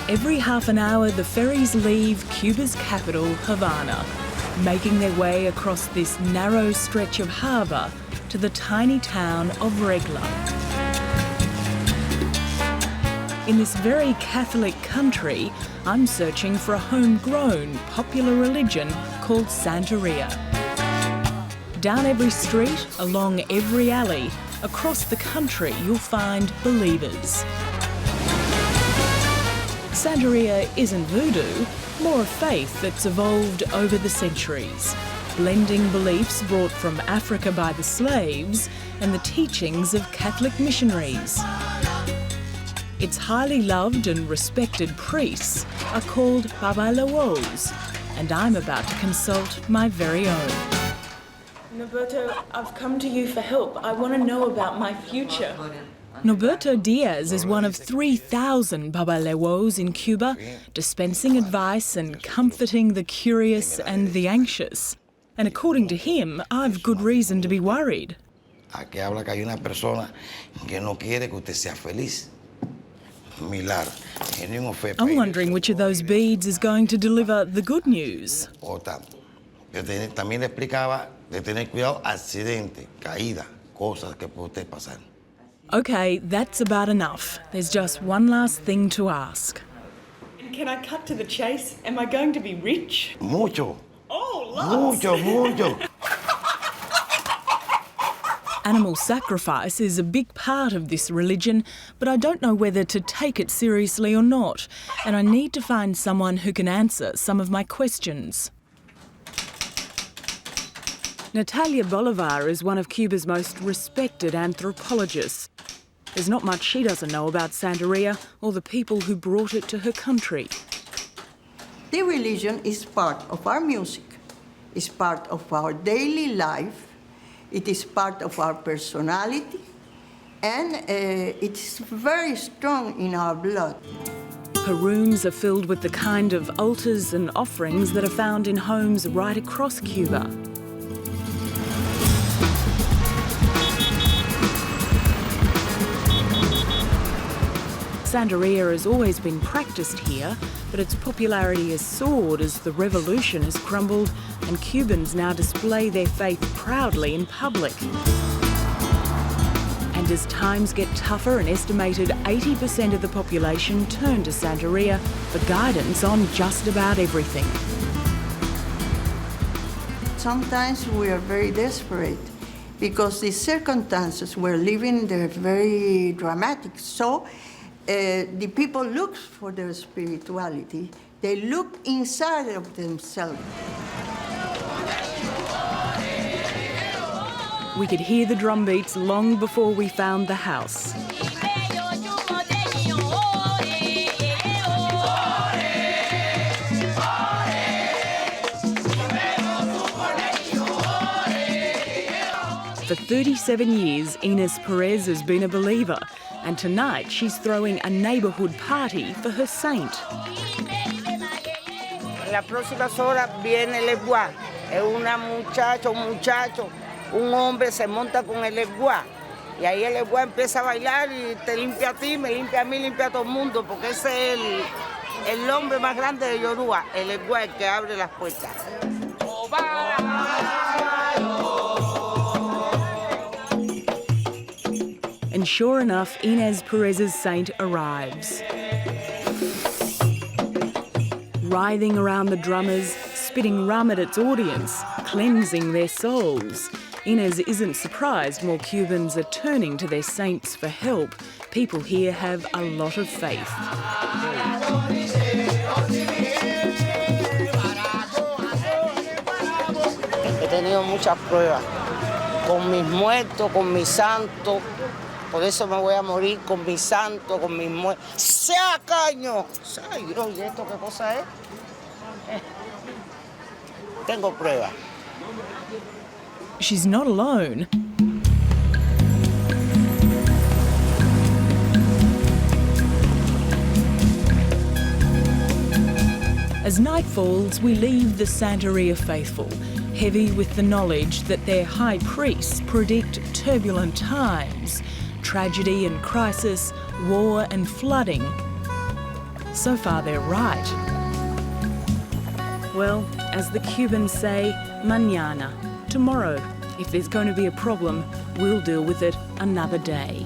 Every half an hour, the ferries leave Cuba's capital, Havana, making their way across this narrow stretch of harbour to the tiny town of Regla. In this very Catholic country, I'm searching for a homegrown, popular religion called Santeria. Down every street, along every alley, across the country, you'll find believers. Santeria isn't voodoo, more a faith that's evolved over the centuries, blending beliefs brought from Africa by the slaves and the teachings of Catholic missionaries. Its highly loved and respected priests are called babalawos, and I'm about to consult my very own. Norberto, I've come to you for help. I want to know about my future. Norberto Diaz is one of 3,000 babalawos in Cuba, dispensing advice and comforting the curious and the anxious. And according to him, I've good reason to be worried. I'm wondering which of those beads is going to deliver the good news. OK, that's about enough. There's just one last thing to ask. Can I cut to the chase? Am I going to be rich? Mucho. Oh, lots. Mucho. Animal sacrifice is a big part of this religion, but I don't know whether to take it seriously or not, and I need to find someone who can answer some of my questions. Natalia Bolivar is one of Cuba's most respected anthropologists. There's not much she doesn't know about Santeria or the people who brought it to her country. The religion is part of our music, it's part of our daily life, it is part of our personality, and it's very strong in our blood. Her rooms are filled with the kind of altars and offerings that are found in homes right across Cuba. Santeria has always been practiced here, but its popularity has soared as the revolution has crumbled and Cubans now display their faith proudly in public. And as times get tougher, an estimated 80% of the population turn to Santeria for guidance on just about everything. Sometimes we are very desperate because the circumstances we're living, they're very dramatic. So the people look for their spirituality. They look inside of themselves. We could hear the drum beats long before we found the house. For 37 years, Inés Perez has been a believer, and tonight she's throwing a neighbourhood party for her saint. En las próximas horas viene el esguá. Es una muchacha, un muchacho, un hombre se monta con el esguá. Y ahí el esguá empieza a bailar y te limpia a ti, me limpia a mí, limpia a todo el mundo, porque ese es el hombre más grande de Yoruba, el esguá, el que abre las puertas. And sure enough, Inés Perez's saint arrives. Writhing around the drummers, spitting rum at its audience, cleansing their souls. Inés isn't surprised more Cubans are turning to their saints for help. People here have a lot of faith. He tenido muchas pruebas, con mis muertos, con mis santos. Por eso me voy a morir con mi santo, con mis muertos. ¡Sea caño! Ay, Dios, ¿y esto qué cosa es? Tengo pruebas. She's not alone. As night falls, we leave the Santeria faithful, heavy with the knowledge that their high priests predict turbulent times, tragedy and crisis, war and flooding. So far they're right. Well, as the Cubans say, mañana, tomorrow. If there's going to be a problem, we'll deal with it another day.